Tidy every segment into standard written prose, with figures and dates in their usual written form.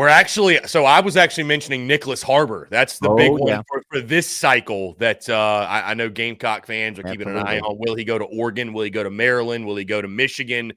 I was actually mentioning Nyckoles Harbor. That's the big one for this cycle that I know Gamecock fans are keeping an eye on. Will he go to Oregon? Will he go to Maryland? Will he go to Michigan?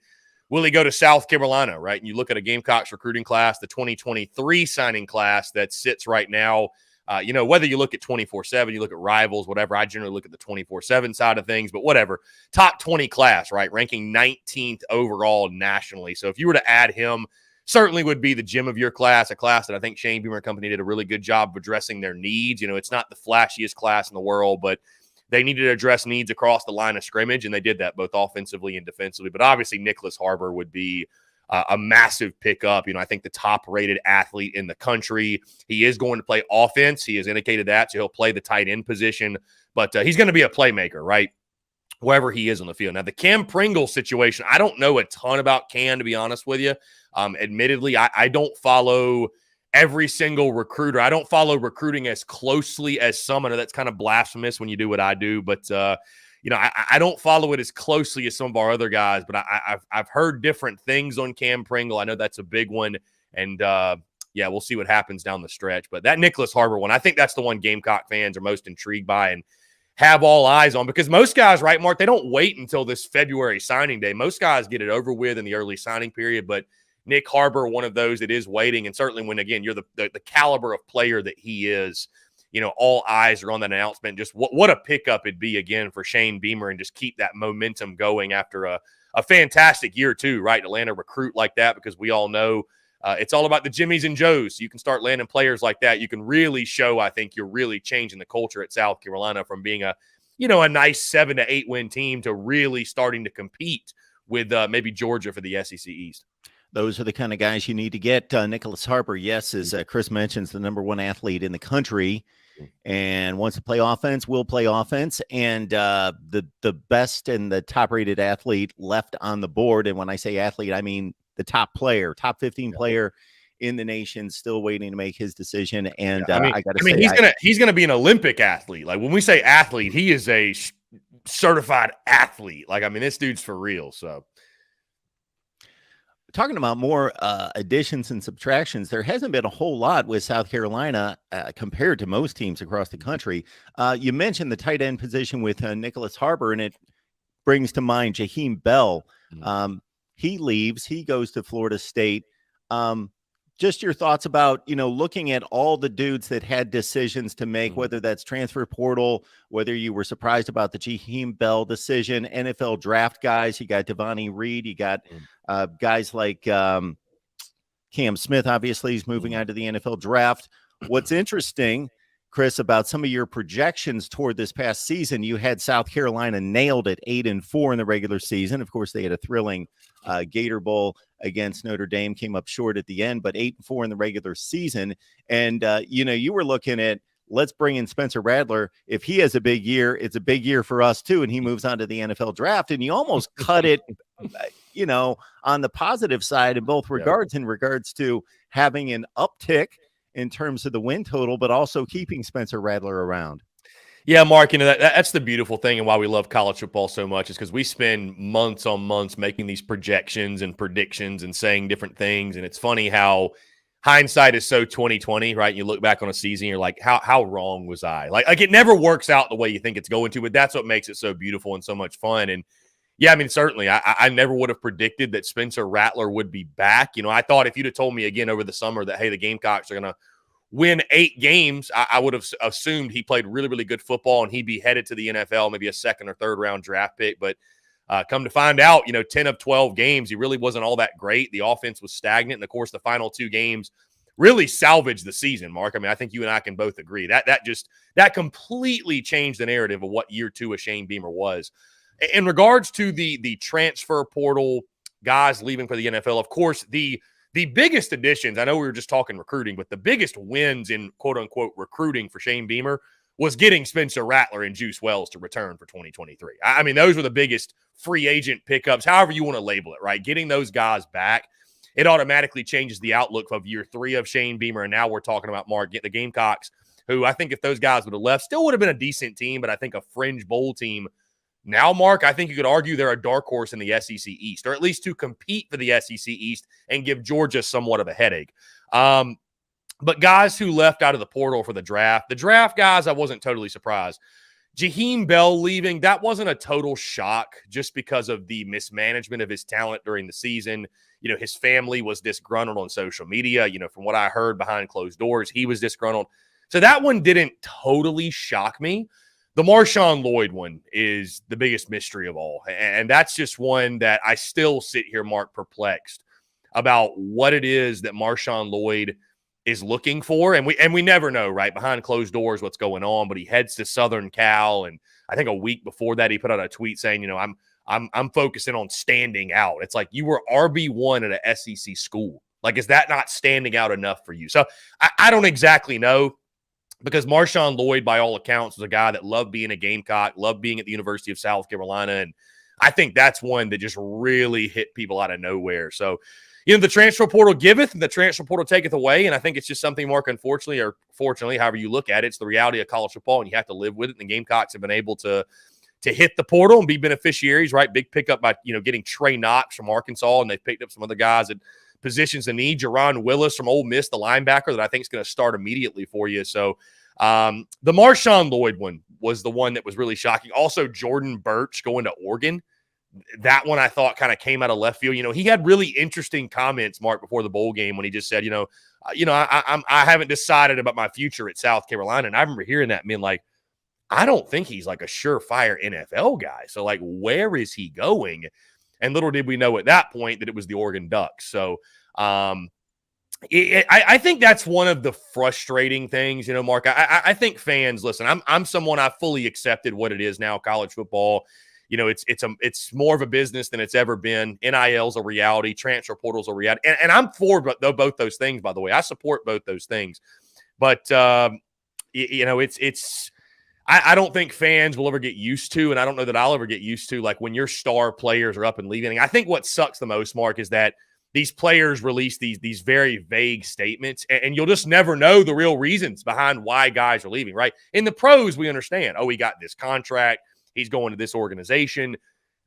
Will he go to South Carolina, right? And you look at a Gamecocks recruiting class, the 2023 signing class that sits right now, whether you look at 24/7, you look at Rivals, whatever. I generally look at the 24/7 side of things, but whatever. Top 20 class, right? Ranking 19th overall nationally. So if you were to add him, certainly would be the gem of your class, a class that I think Shane Beamer and company did a really good job of addressing their needs. It's not the flashiest class in the world, but they needed to address needs across the line of scrimmage, and they did that both offensively and defensively. But obviously, Nyckoles Harbor would be a massive pickup. I think the top-rated athlete in the country. He is going to play offense. He has indicated that, so he'll play the tight end position. But he's going to be a playmaker, right? Wherever he is on the field. Now, the Cam Pringle situation, I don't know a ton about Cam, to be honest with you. Admittedly, I don't follow every single recruiter. I don't follow recruiting as closely as some. I know that's kind of blasphemous when you do what I do, but I don't follow it as closely as some of our other guys. But I've heard different things on Cam Pringle. I know that's a big one, and we'll see what happens down the stretch. But that Nyckoles Harbor one, I think that's the one Gamecock fans are most intrigued by and have all eyes on, because most guys, right, Mark, they don't wait until this February signing day. Most guys get it over with in the early signing period, but Nick Harbor, one of those that is waiting. And certainly when, again, you're the caliber of player that he is, all eyes are on that announcement. Just what a pickup it'd be, again, for Shane Beamer, and just keep that momentum going after a fantastic year, too, right, to land a recruit like that, because we all know it's all about the Jimmies and Joes. You can start landing players like that. You can really show, I think, you're really changing the culture at South Carolina from being a nice 7 to 8 win team to really starting to compete with maybe Georgia for the SEC East. Those are the kind of guys you need to get. Nyckoles Harbor, yes, as Chris mentions, the number 1 athlete in the country, and wants to play offense, will play offense, and the best and the top-rated athlete left on the board. And when I say athlete, I mean the top player, top 15 player in the nation, still waiting to make his decision. And I got to say, he's gonna be an Olympic athlete. Like, when we say athlete, he is a certified athlete. Like, this dude's for real. So, talking about more additions and subtractions, there hasn't been a whole lot with South Carolina compared to most teams across the country. You mentioned the tight end position with Nyckoles Harbor, and it brings to mind Jaheim Bell. He leaves. He goes to Florida State. Just your thoughts about, looking at all the dudes that had decisions to make, whether that's transfer portal, whether you were surprised about the Jaheim Bell decision, NFL draft guys. You got Devontae Reed. You got guys like Cam Smith. Obviously, he's moving on to the NFL draft. What's interesting, Chris, about some of your projections toward this past season, you had South Carolina nailed at 8-4 in the regular season. Of course, they had a thrilling Gator Bowl against Notre Dame, came up short at the end, but 8-4 in the regular season. And, you were looking at, let's bring in Spencer Rattler. If he has a big year, it's a big year for us too. And he moves on to the NFL draft, and you almost cut it, on the positive side in both regards, in regards to having an uptick in terms of the win total, but also keeping Spencer Rattler around. Yeah, Mark, that's the beautiful thing and why we love college football so much, is because we spend months on months making these projections and predictions and saying different things. And it's funny how hindsight is so 2020, right? You look back on a season, you're like, how wrong was I? Like it never works out the way you think it's going to, but that's what makes it so beautiful and so much fun. And yeah, certainly I never would have predicted that Spencer Rattler would be back. I thought if you'd have told me again over the summer that, hey, the Gamecocks are going to win 8 games, I would have assumed he played really, really good football and he'd be headed to the NFL, maybe a 2nd or 3rd round draft pick. But come to find out, 10 of 12 games, he really wasn't all that great. The offense was stagnant. And of course, the final 2 games really salvaged the season, Mark. I think you and I can both agree that completely changed the narrative of what year 2 of Shane Beamer was. In regards to the transfer portal guys leaving for the NFL, of course, the biggest additions, I know we were just talking recruiting, but the biggest wins in quote-unquote recruiting for Shane Beamer was getting Spencer Rattler and Juice Wells to return for 2023. Those were the biggest free agent pickups, however you want to label it, right? Getting those guys back, it automatically changes the outlook of year 3 of Shane Beamer, and now we're talking about, Mark, get the Gamecocks, who I think if those guys would have left, still would have been a decent team, but I think a fringe bowl team. Now, Mark, I think you could argue they're a dark horse in the SEC East, or at least to compete for the SEC East and give Georgia somewhat of a headache. But guys who left out of the portal for the draft guys, I wasn't totally surprised. Jaheim Bell leaving, that wasn't a total shock just because of the mismanagement of his talent during the season. His family was disgruntled on social media. From what I heard behind closed doors, he was disgruntled. So that one didn't totally shock me. The Marshawn Lloyd one is the biggest mystery of all. And that's just one that I still sit here, Mark, perplexed about what it is that Marshawn Lloyd is looking for. And we never know, right, behind closed doors what's going on, but he heads to Southern Cal. And I think a week before that, he put out a tweet saying, I'm focusing on standing out. It's like, you were RB1 at a SEC school. Like, is that not standing out enough for you? So I don't exactly know, because Marshawn Lloyd, by all accounts, was a guy that loved being a Gamecock, loved being at the University of South Carolina. And I think that's one that just really hit people out of nowhere. So, the transfer portal giveth and the transfer portal taketh away. And I think it's just something, Mark, unfortunately, or fortunately, however you look at it, it's the reality of college football, and you have to live with it. And the Gamecocks have been able to hit the portal and be beneficiaries, right? Big pickup by, getting Trey Knox from Arkansas, and they've picked up some other guys at positions of need. Jerron Willis from Ole Miss, the linebacker, that I think is going to start immediately for you. So the Marshawn Lloyd one was the one that was really shocking. Also, Jordan Birch going to Oregon. That one I thought kind of came out of left field. He had really interesting comments, Mark, before the bowl game when he just said, I haven't decided about my future at South Carolina. And I remember hearing that and being like, I don't think he's like a surefire NFL guy. So, like, where is he going? And little did we know at that point that it was the Oregon Ducks. So, I think that's one of the frustrating things, Mark. I think fans, listen, I'm someone, I fully accepted what it is now, college football. It's more of a business than it's ever been. NIL's a reality. Transfer portal's a reality. And I'm for both those things, by the way. I support both those things. But, I don't think fans will ever get used to, and I don't know that I'll ever get used to, like, when your star players are up and leaving. I think what sucks the most, Mark, is that these players release these very vague statements, and you'll just never know the real reasons behind why guys are leaving, right? In the pros, we understand. Oh, he got this contract. He's going to this organization.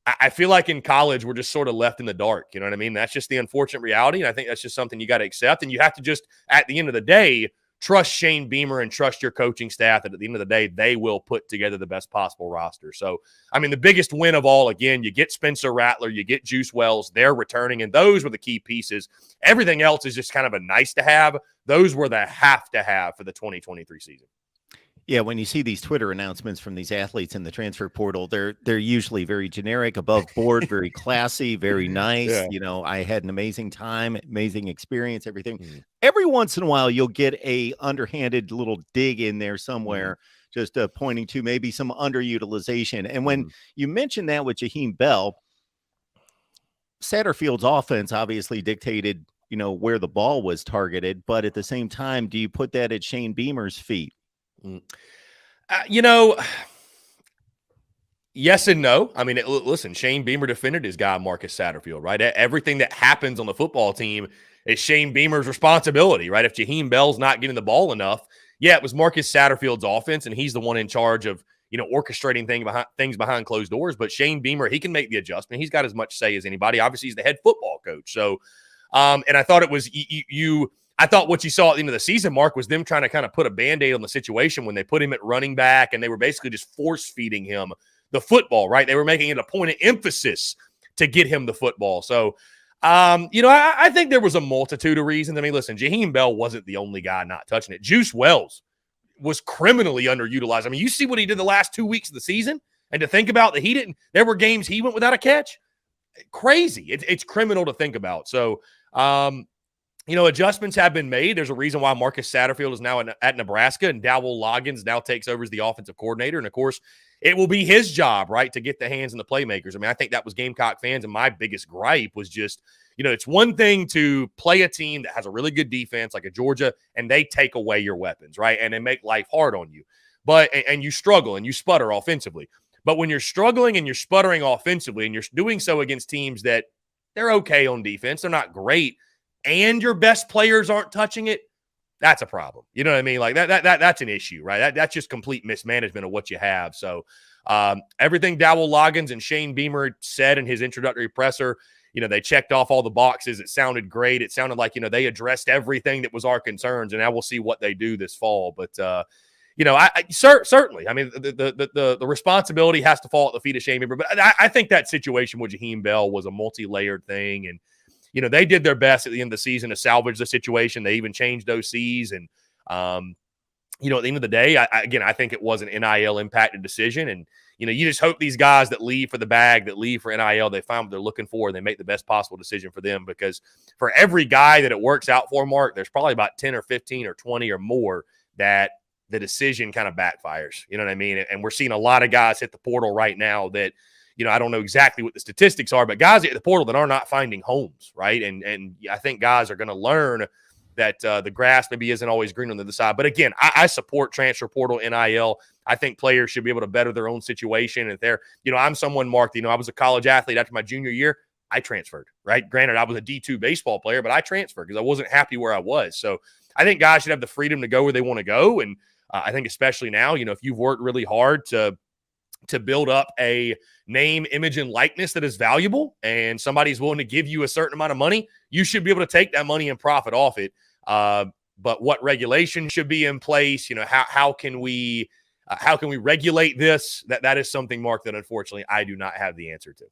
I feel like in college, we're just sort of left in the dark. You know what I mean? That's just the unfortunate reality, and I think that's just something you got to accept. And you have to just, at the end of the day, trust Shane Beamer and trust your coaching staff that at the end of the day, they will put together the best possible roster. So, I mean, the biggest win of all, again, you get Spencer Rattler, you get Juice Wells, they're returning, and those were the key pieces. Everything else is just kind of a nice to have. Those were the have to have for the 2023 season. Yeah, when you see these Twitter announcements from these athletes in the transfer portal, they're usually very generic, above board, very classy, very nice. Yeah. I had an amazing time, amazing experience, everything. Mm-hmm. Every once in a while, you'll get a underhanded little dig in there somewhere, just pointing to maybe some underutilization. And when you mentioned that with Jaheim Bell, Satterfield's offense obviously dictated, where the ball was targeted. But at the same time, do you put that at Shane Beamer's feet? Yes and no. I mean, listen, Shane Beamer defended his guy, Marcus Satterfield, right? Everything that happens on the football team is Shane Beamer's responsibility, right? If Jaheim Bell's not getting the ball enough, it was Marcus Satterfield's offense, and he's the one in charge of, orchestrating things behind closed doors. But Shane Beamer, he can make the adjustment. He's got as much say as anybody. Obviously, he's the head football coach. So, and I thought it was I thought what you saw at the end of the season, Mark, was them trying to kind of put a Band-Aid on the situation when they put him at running back, and they were basically just force-feeding him the football, right? They were making it a point of emphasis to get him the football. So, I think there was a multitude of reasons. I mean, listen, Jaheim Bell wasn't the only guy not touching it. Juice Wells was criminally underutilized. I mean, you see what he did the last 2 weeks of the season, and to think about that there were games he went without a catch. Crazy. It's criminal to think about. So, adjustments have been made. There's a reason why Marcus Satterfield is now at Nebraska, and Dowell Loggins now takes over as the offensive coordinator. And, of course, it will be his job, right, to get the hands on the playmakers. I mean, I think that was Gamecock fans, and my biggest gripe was just, it's one thing to play a team that has a really good defense like a Georgia, and they take away your weapons, right, and they make life hard on you. And you struggle and you sputter offensively. But when you're struggling and you're sputtering offensively, and you're doing so against teams that they're okay on defense, they're not great, and your best players aren't touching it, that's a problem. You know what I mean? Like that's an issue, right? That's just complete mismanagement of what you have. So everything Dowell Loggins and Shane Beamer said in his introductory presser, they checked off all the boxes. It sounded great. It sounded like, they addressed everything that was our concerns, and now we'll see what they do this fall. But, certainly, I mean, the responsibility has to fall at the feet of Shane Beamer. But I think that situation with Jaheim Bell was a multi-layered thing. And, they did their best at the end of the season to salvage the situation. They even changed OCs. And, at the end of the day, I think it was an NIL impacted decision. And, you just hope these guys that leave for the bag, that leave for NIL, they find what they're looking for and they make the best possible decision for them. Because for every guy that it works out for, Mark, there's probably about 10 or 15 or 20 or more that the decision kind of backfires. You know what I mean? And we're seeing a lot of guys hit the portal right now that, I don't know exactly what the statistics are, but guys at the portal that are not finding homes, right? And I think guys are going to learn that the grass maybe isn't always green on the other side. But again, I support transfer portal, NIL. I think players should be able to better their own situation. If they're, I'm someone, Mark, I was a college athlete after my junior year. I transferred, right? Granted, I was a D2 baseball player, but I transferred because I wasn't happy where I was. So I think guys should have the freedom to go where they want to go. And I think especially now, if you've worked really hard to build up a name, image, and likeness that is valuable and somebody's willing to give you a certain amount of money, you should be able to take that money and profit off it. But what regulation should be in place? How can we regulate this? That is something, Mark, that unfortunately I do not have the answer to.